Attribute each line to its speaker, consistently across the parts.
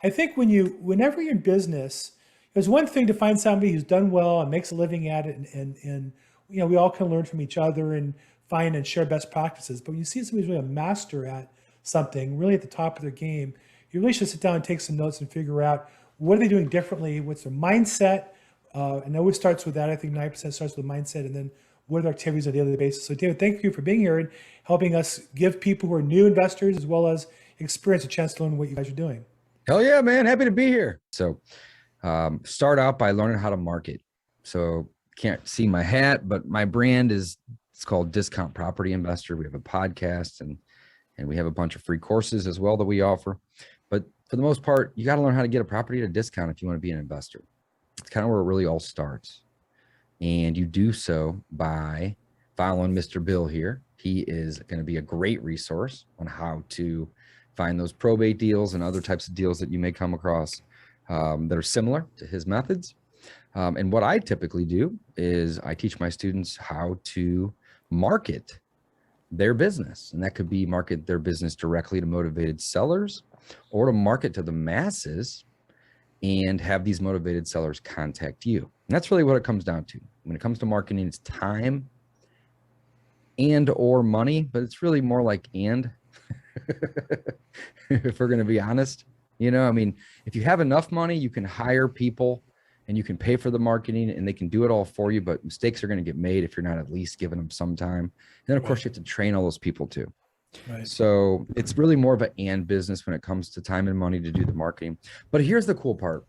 Speaker 1: I think whenever you're in business, there's one thing to find somebody who's done well and makes a living at it, and we all can learn from each other and find and share best practices. But when you see somebody who's really a master at something, really at the top of their game, you really should sit down and take some notes and figure out what are they doing differently, what's their mindset, and it always starts with that. I think 9% starts with mindset, and then what are their activities on a daily basis. So David, thank you for being here and helping us give people who are new investors as well as experience a chance to learn what you guys are doing.
Speaker 2: Hell yeah, man. Happy to be here. So start out by learning how to market. So can't see my hat, but my brand it's called Discount Property Investor. We have a podcast and we have a bunch of free courses as well that we offer. But for the most part, you got to learn how to get a property at a discount if you want to be an investor. It's kind of where it really all starts. And you do so by following Mr. Bill here. He is going to be a great resource on how to find those probate deals and other types of deals that you may come across that are similar to his methods. And what I typically do is I teach my students how to market their business. And that could be market their business directly to motivated sellers or to market to the masses and have these motivated sellers contact you. And that's really what it comes down to. When it comes to marketing, it's time and or money, but it's really more like and. If we're going to be honest, I mean, if you have enough money, you can hire people and you can pay for the marketing and they can do it all for you, but mistakes are going to get made if you're not at least giving them some time. And then of course you have to train all those people too. Right. So it's really more of an and business when it comes to time and money to do the marketing. But here's the cool part.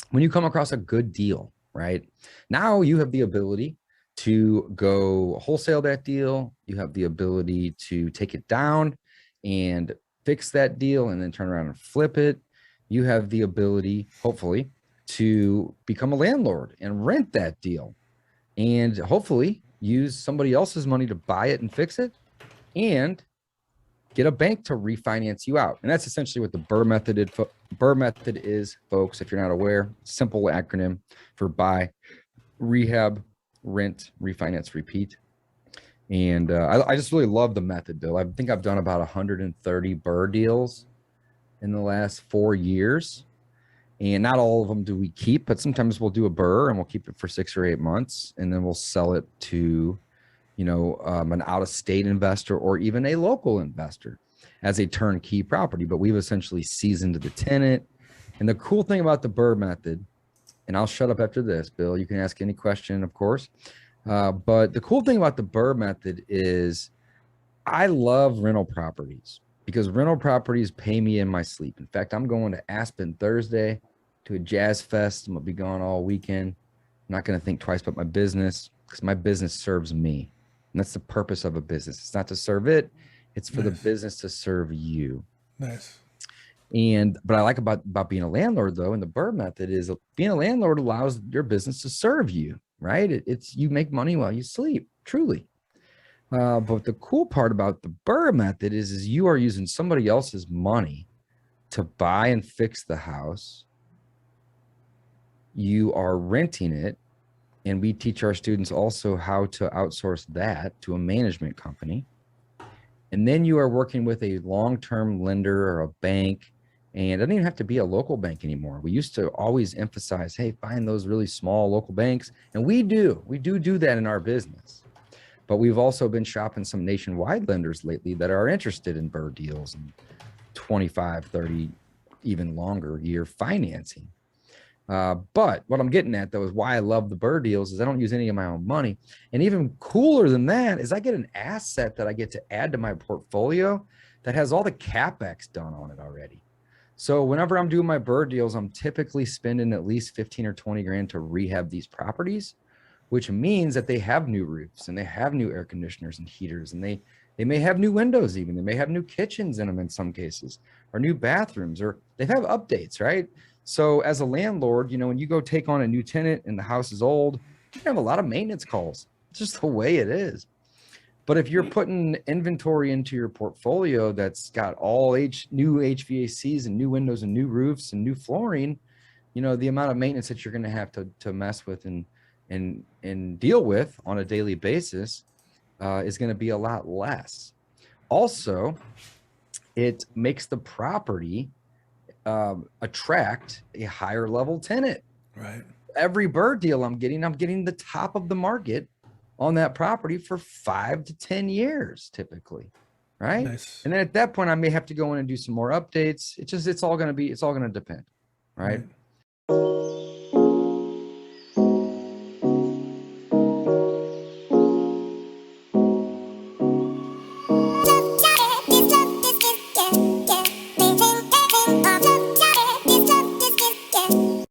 Speaker 2: When you come across a good deal, right? Now you have the ability to go wholesale that deal. You have the ability to take it down and fix that deal and then turn around and flip it. You have the ability, hopefully, to become a landlord and rent that deal and hopefully use somebody else's money to buy it and fix it and get a bank to refinance you out. And that's essentially what the BRRRR method is, folks. If you're not aware, simple acronym for buy, rehab, rent, refinance, repeat. And I just really love the method, Bill. I think I've done about 130 BRRRR deals in the last 4 years. And not all of them do we keep, but sometimes we'll do a BRRRR and we'll keep it for 6 or 8 months. And then we'll sell it to, an out-of-state investor or even a local investor as a turnkey property. But we've essentially seasoned the tenant. And the cool thing about the BRRRR method, and I'll shut up after this, Bill, you can ask any question, of course. But the cool thing about the BRRRR method is I love rental properties because rental properties pay me in my sleep. In fact, I'm going to Aspen Thursday to a jazz fest. I'm going to be gone all weekend. I'm not going to think twice about my business because my business serves me. And that's the purpose of a business. It's not to serve it. It's for the business to serve you.
Speaker 1: Nice.
Speaker 2: And but I like about being a landlord, though, and the BRRRR method is being a landlord allows your business to serve you. Right? It's you make money while you sleep, truly. But the cool part about the BRRRR method is you are using somebody else's money to buy and fix the house. You are renting it. And we teach our students also how to outsource that to a management company. And then you are working with a long-term lender or a bank. And it doesn't even have to be a local bank anymore. We used to always emphasize, hey, find those really small local banks. And we do that in our business. But we've also been shopping some nationwide lenders lately that are interested in BRRRR deals and 25, 30, even longer year financing. But what I'm getting at, though, is why I love the BRRRR deals is I don't use any of my own money. And even cooler than that is I get an asset that I get to add to my portfolio that has all the CapEx done on it already. So whenever I'm doing my BRRRR deals, I'm typically spending at least 15 or 20 grand to rehab these properties, which means that they have new roofs and they have new air conditioners and heaters, and they may have new windows even. They may have new kitchens in them in some cases, or new bathrooms, or they have updates, right? So as a landlord, when you go take on a new tenant and the house is old, you have a lot of maintenance calls. It's just the way it is. But if you're putting inventory into your portfolio that's got all new HVACs and new windows and new roofs and new flooring, the amount of maintenance that you're going to have to mess with and deal with on a daily basis is going to be a lot less. Also, it makes the property attract a higher level tenant.
Speaker 1: Right.
Speaker 2: Every BRRRR deal I'm getting the top of the market on that property for 5 to 10 years typically. Right.
Speaker 1: Nice.
Speaker 2: And then at that point, I may have to go in and do some more updates. It's all going to depend. Right.
Speaker 1: Right.